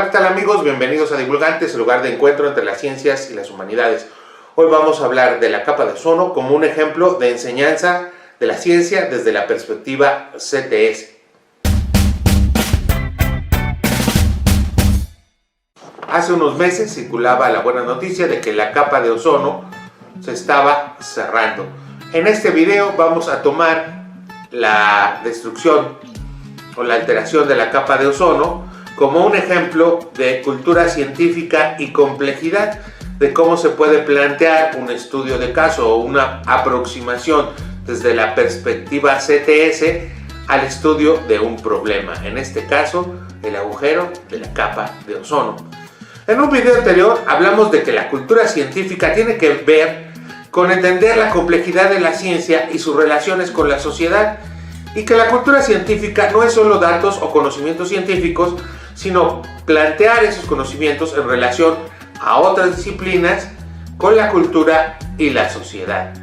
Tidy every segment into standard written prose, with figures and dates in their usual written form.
¿qué tal amigos? Bienvenidos a Divulgantes, el lugar de encuentro entre las ciencias y las humanidades. Hoy vamos a hablar de la capa de ozono como un ejemplo de enseñanza de la ciencia desde la perspectiva CTS. Hace unos meses circulaba la buena noticia de que la capa de ozono se estaba cerrando. En este video vamos a tomar la destrucción o la alteración de la capa de ozono como un ejemplo de cultura científica y complejidad de cómo se puede plantear un estudio de caso o una aproximación desde la perspectiva CTS al estudio de un problema, en este caso el agujero de la capa de ozono. En un video anterior hablamos de que la cultura científica tiene que ver con entender la complejidad de la ciencia y sus relaciones con la sociedad, y que la cultura científica no es solo datos o conocimientos científicos, sino plantear esos conocimientos en relación a otras disciplinas con la cultura y la sociedad.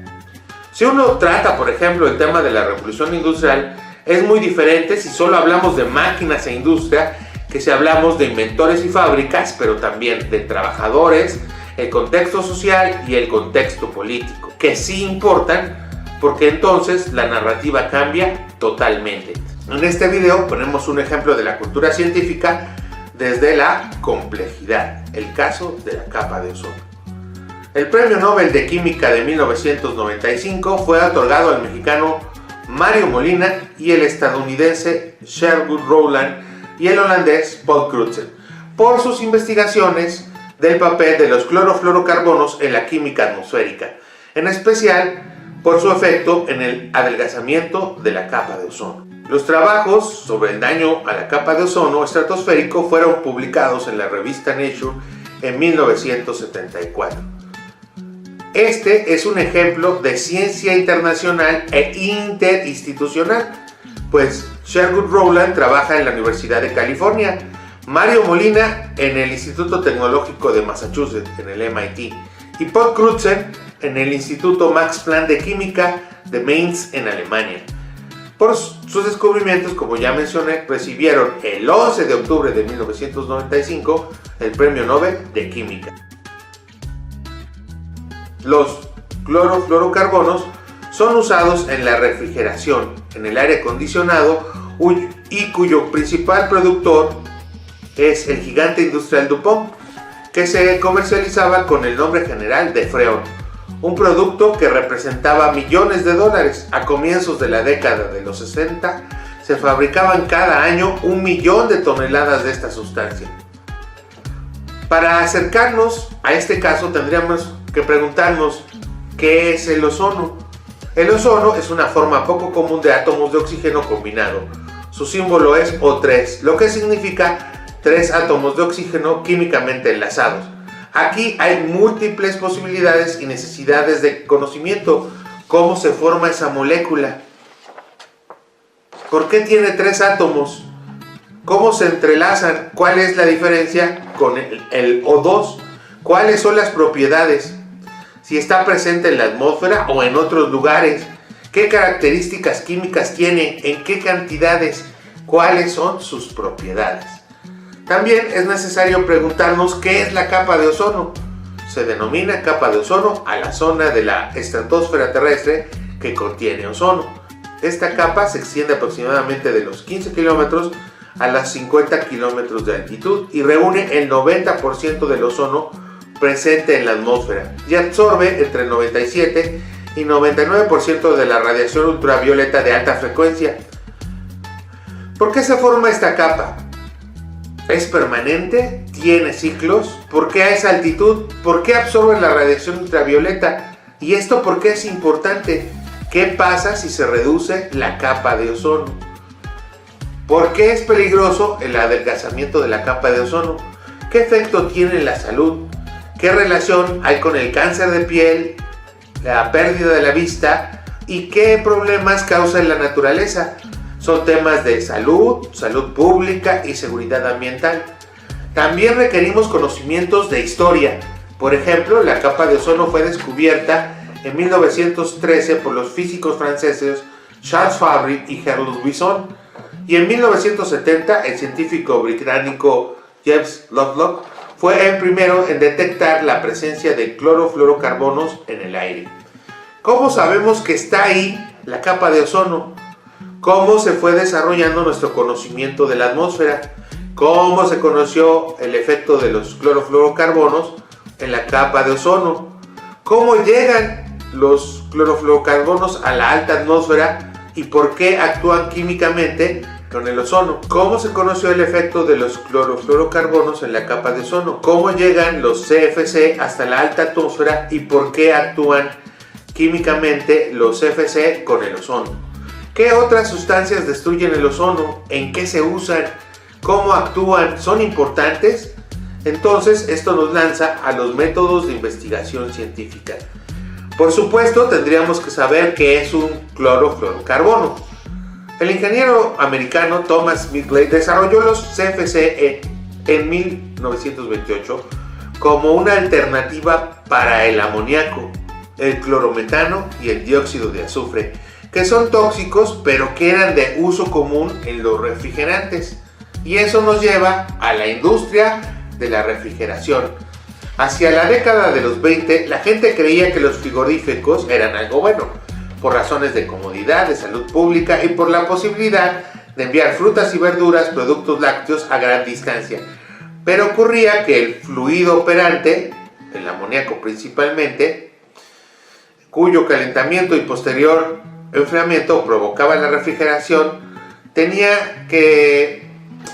Si uno trata, por ejemplo, el tema de la revolución industrial, es muy diferente si solo hablamos de máquinas e industria que si hablamos de inventores y fábricas, pero también de trabajadores, el contexto social y el contexto político, que sí importan, porque entonces la narrativa cambia totalmente. En este video ponemos un ejemplo de la cultura científica desde la complejidad, el caso de la capa de ozono. El Premio Nobel de Química de 1995 fue otorgado al mexicano Mario Molina y el estadounidense Sherwood Rowland y el holandés Paul Crutzen por sus investigaciones del papel de los clorofluorocarbonos en la química atmosférica, en especial por su efecto en el adelgazamiento de la capa de ozono. Los trabajos sobre el daño a la capa de ozono estratosférico fueron publicados en la revista Nature en 1974. Este es un ejemplo de ciencia internacional e interinstitucional, pues Sherwood Rowland trabaja en la Universidad de California, Mario Molina en el Instituto Tecnológico de Massachusetts, en el MIT, y Paul Crutzen en el Instituto Max Planck de Química de Mainz, en Alemania. Por sus descubrimientos, como ya mencioné, recibieron el 11 de octubre de 1995 el Premio Nobel de Química. Los clorofluorocarbonos son usados en la refrigeración, en el aire acondicionado y cuyo principal productor es el gigante industrial DuPont, que se comercializaba con el nombre general de Freon, un producto que representaba millones de dólares. A comienzos de la década de los 60 se fabricaban cada año 1 millón de toneladas de esta sustancia. Para acercarnos a este caso tendríamos que preguntarnos ¿qué es el ozono? El ozono es una forma poco común de átomos de oxígeno combinado. Su símbolo es O3, lo que significa 3 átomos de oxígeno químicamente enlazados. Aquí hay múltiples posibilidades y necesidades de conocimiento. ¿Cómo se forma esa molécula? ¿Por qué tiene 3 átomos? ¿Cómo se entrelazan? ¿Cuál es la diferencia con el O2? ¿Cuáles son las propiedades? Si está presente en la atmósfera o en otros lugares. ¿Qué características químicas tiene? ¿En qué cantidades? ¿Cuáles son sus propiedades? También es necesario preguntarnos qué es la capa de ozono. Se denomina capa de ozono a la zona de la estratosfera terrestre que contiene ozono. Esta capa se extiende aproximadamente de los 15 kilómetros a las 50 kilómetros de altitud y reúne el 90% del ozono presente en la atmósfera y absorbe entre 97 y 99% de la radiación ultravioleta de alta frecuencia. ¿Por qué se forma esta capa? ¿Es permanente? ¿Tiene ciclos? ¿Por qué a esa altitud? ¿Por qué absorbe la radiación ultravioleta? ¿Y esto por qué es importante? ¿Qué pasa si se reduce la capa de ozono? ¿Por qué es peligroso el adelgazamiento de la capa de ozono? ¿Qué efecto tiene en la salud? ¿Qué relación hay con el cáncer de piel, la pérdida de la vista y qué problemas causa en la naturaleza? Son temas de salud, salud pública y seguridad ambiental. También requerimos conocimientos de historia. Por ejemplo, la capa de ozono fue descubierta en 1913 por los físicos franceses Charles Fabry y Gerald Wison, y en 1970 el científico británico James Lovelock, fue el primero en detectar la presencia de clorofluorocarbonos en el aire. ¿Cómo sabemos que está ahí la capa de ozono? ¿Cómo se fue desarrollando nuestro conocimiento de la atmósfera? ¿Cómo se conoció el efecto de los clorofluorocarbonos en la capa de ozono? ¿Cómo llegan los clorofluorocarbonos a la alta atmósfera y por qué actúan químicamente con el ozono? ¿Cómo se conoció el efecto de los clorofluorocarbonos en la capa de ozono? ¿Cómo llegan los CFC hasta la alta atmósfera y por qué actúan químicamente los CFC con el ozono? ¿Qué otras sustancias destruyen el ozono? ¿En qué se usan? ¿Cómo actúan? ¿Son importantes? Entonces, esto nos lanza a los métodos de investigación científica. Por supuesto, tendríamos que saber qué es un clorofluorocarbono. El ingeniero americano Thomas Midgley desarrolló los CFC en 1928 como una alternativa para el amoníaco, el clorometano y el dióxido de azufre, que son tóxicos pero que eran de uso común en los refrigerantes. Y eso nos lleva a la industria de la refrigeración. Hacia la década de los 20, la gente creía que los frigoríficos eran algo bueno, por razones de comodidad, de salud pública y por la posibilidad de enviar frutas y verduras, productos lácteos a gran distancia. Pero ocurría que el fluido operante, el amoníaco principalmente, cuyo calentamiento y posterior enfriamiento provocaba la refrigeración,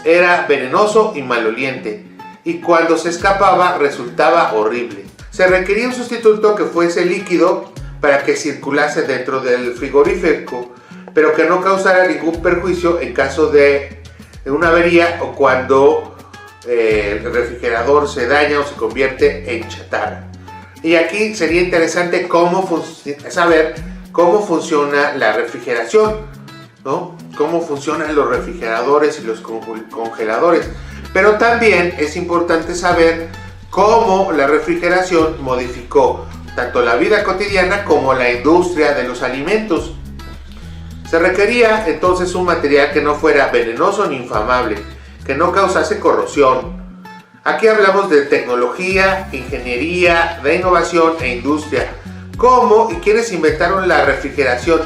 era venenoso y maloliente, y cuando se escapaba resultaba horrible. Se requería un sustituto que fuese líquido para que circulase dentro del frigorífico, pero que no causara ningún perjuicio en caso de una avería o cuando el refrigerador se daña o se convierte en chatarra. Y aquí sería interesante saber cómo funciona la refrigeración, ¿no? Cómo funcionan los refrigeradores y los congeladores. Pero también es importante saber cómo la refrigeración modificó tanto la vida cotidiana como la industria de los alimentos. Se requería entonces un material que no fuera venenoso ni inflamable, que no causase corrosión. Aquí hablamos de tecnología, ingeniería, de innovación e industria. ¿Cómo y quiénes inventaron la refrigeración?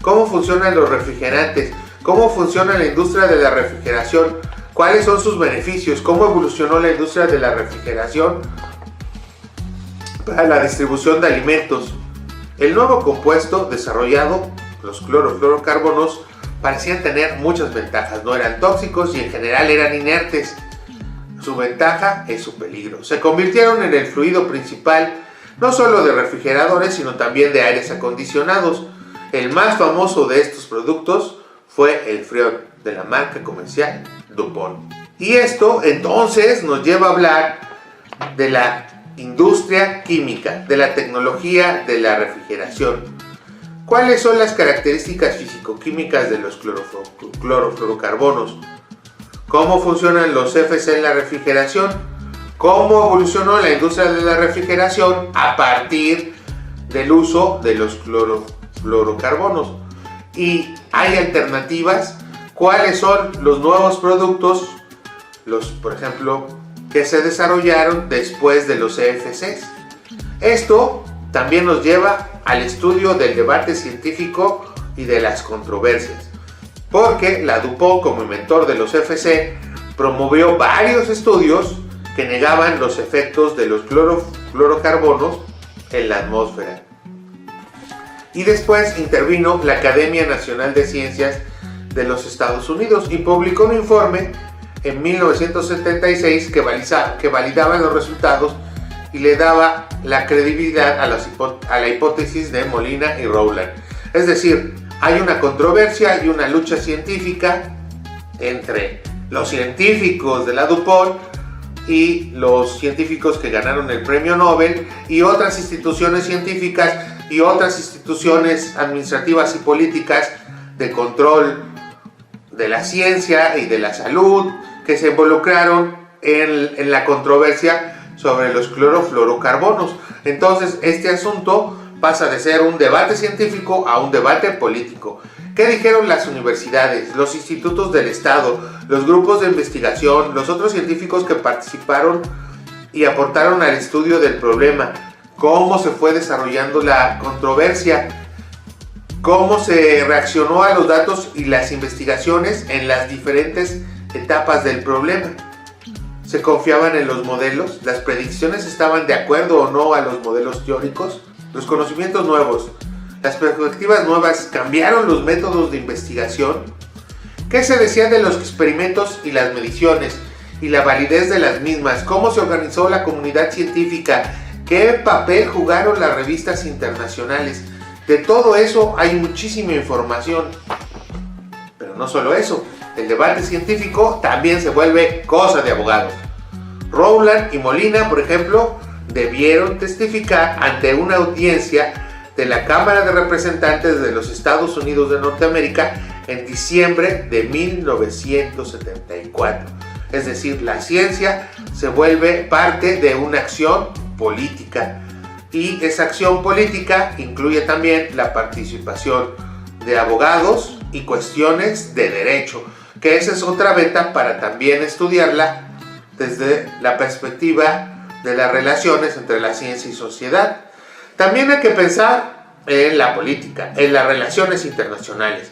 ¿Cómo funcionan los refrigerantes? ¿Cómo funciona la industria de la refrigeración? ¿Cuáles son sus beneficios? ¿Cómo evolucionó la industria de la refrigeración para la distribución de alimentos? El nuevo compuesto desarrollado, los clorofluorocarbonos, parecían tener muchas ventajas. No eran tóxicos y en general eran inertes. Su ventaja es su peligro. Se convirtieron en el fluido principal no solo de refrigeradores, sino también de aires acondicionados. El más famoso de estos productos fue el Freon, de la marca comercial DuPont. Y esto entonces nos lleva a hablar de la industria química, de la tecnología de la refrigeración. ¿Cuáles son las características físico-químicas de los clorofluorocarbonos? ¿Cómo funcionan los CFC en la refrigeración? ¿Cómo evolucionó la industria de la refrigeración a partir del uso de los clorofluorocarbonos? ¿Y hay alternativas? ¿Cuáles son los nuevos productos, por ejemplo, que se desarrollaron después de los CFCs? Esto también nos lleva al estudio del debate científico y de las controversias, porque la DuPont, como inventor de los CFC, promovió varios estudios que negaban los efectos de los clorofluorocarbonos en la atmósfera. Y después intervino la Academia Nacional de Ciencias de los Estados Unidos y publicó un informe en 1976 que validaba los resultados y le daba la credibilidad a la hipótesis de Molina y Rowland. Es decir, hay una controversia y una lucha científica entre los científicos de la DuPont y los científicos que ganaron el premio Nobel y otras instituciones científicas y otras instituciones administrativas y políticas de control de la ciencia y de la salud que se involucraron en la controversia sobre los clorofluorocarbonos. Entonces este asunto pasa de ser un debate científico a un debate político. ¿Qué dijeron las universidades, los institutos del Estado, los grupos de investigación, los otros científicos que participaron y aportaron al estudio del problema? ¿Cómo se fue desarrollando la controversia? ¿Cómo se reaccionó a los datos y las investigaciones en las diferentes etapas del problema? ¿Se confiaban en los modelos? ¿Las predicciones estaban de acuerdo o no a los modelos teóricos? Los conocimientos nuevos, las perspectivas nuevas, ¿cambiaron los métodos de investigación? ¿Qué se decía de los experimentos y las mediciones y la validez de las mismas? ¿Cómo se organizó la comunidad científica? ¿Qué papel jugaron las revistas internacionales? De todo eso hay muchísima información. Pero no solo eso, el debate científico también se vuelve cosa de abogados. Rowland y Molina, por ejemplo, debieron testificar ante una audiencia de la Cámara de Representantes de los Estados Unidos de Norteamérica en diciembre de 1974. Es decir, la ciencia se vuelve parte de una acción política, y esa acción política incluye también la participación de abogados y cuestiones de derecho, que esa es otra beta para también estudiarla desde la perspectiva de las relaciones entre la ciencia y sociedad. También hay que pensar en la política, en las relaciones internacionales.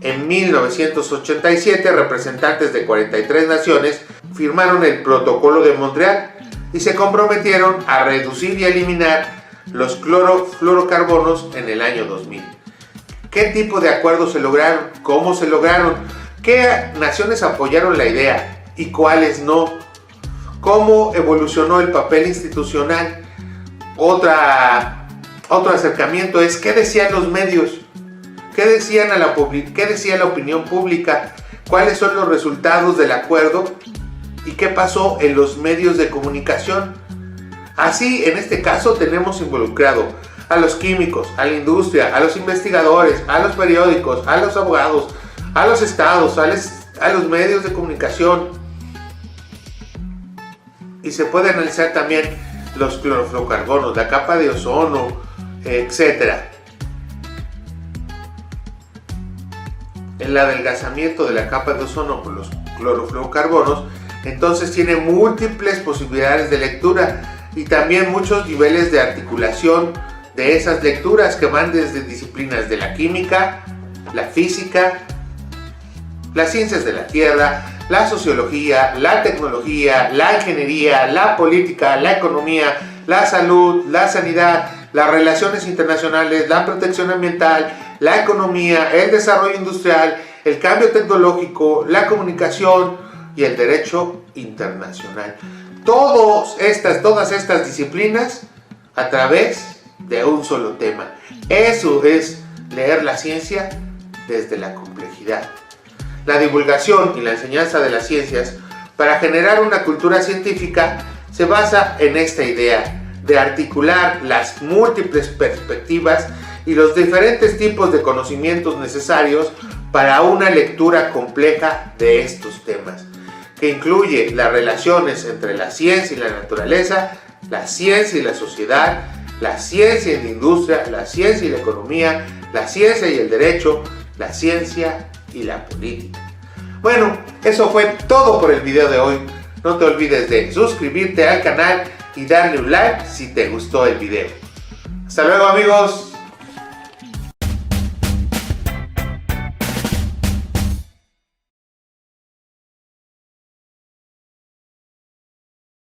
En 1987, representantes de 43 naciones firmaron el Protocolo de Montreal y se comprometieron a reducir y eliminar los clorofluorocarbonos en el año 2000. ¿Qué tipo de acuerdos se lograron? ¿Cómo se lograron? ¿Qué naciones apoyaron la idea y cuáles no? ¿Cómo evolucionó el papel institucional? Otro acercamiento es ¿qué decían los medios? ¿Qué decía la opinión pública? ¿Cuáles son los resultados del acuerdo? ¿Y qué pasó en los medios de comunicación? Así, en este caso, tenemos involucrado a los químicos, a la industria, a los investigadores, a los periódicos, a los abogados, a los estados, a los medios de comunicación. Y se puede analizar también los clorofluorocarbonos, la capa de ozono, etc. El adelgazamiento de la capa de ozono por los clorofluorocarbonos entonces tiene múltiples posibilidades de lectura y también muchos niveles de articulación de esas lecturas que van desde disciplinas de la química, la física, las ciencias de la tierra, la sociología, la tecnología, la ingeniería, la política, la economía, la salud, la sanidad, las relaciones internacionales, la protección ambiental, la economía, el desarrollo industrial, el cambio tecnológico, la comunicación y el derecho internacional. Todas estas disciplinas a través de un solo tema. Eso es leer la ciencia desde la complejidad. La divulgación y la enseñanza de las ciencias para generar una cultura científica se basa en esta idea de articular las múltiples perspectivas y los diferentes tipos de conocimientos necesarios para una lectura compleja de estos temas, que incluye las relaciones entre la ciencia y la naturaleza, la ciencia y la sociedad, la ciencia y la industria, la ciencia y la economía, la ciencia y el derecho, la ciencia y la política. Bueno, eso fue todo por el video de hoy. No te olvides de suscribirte al canal y darle un like si te gustó el video. Hasta luego, amigos.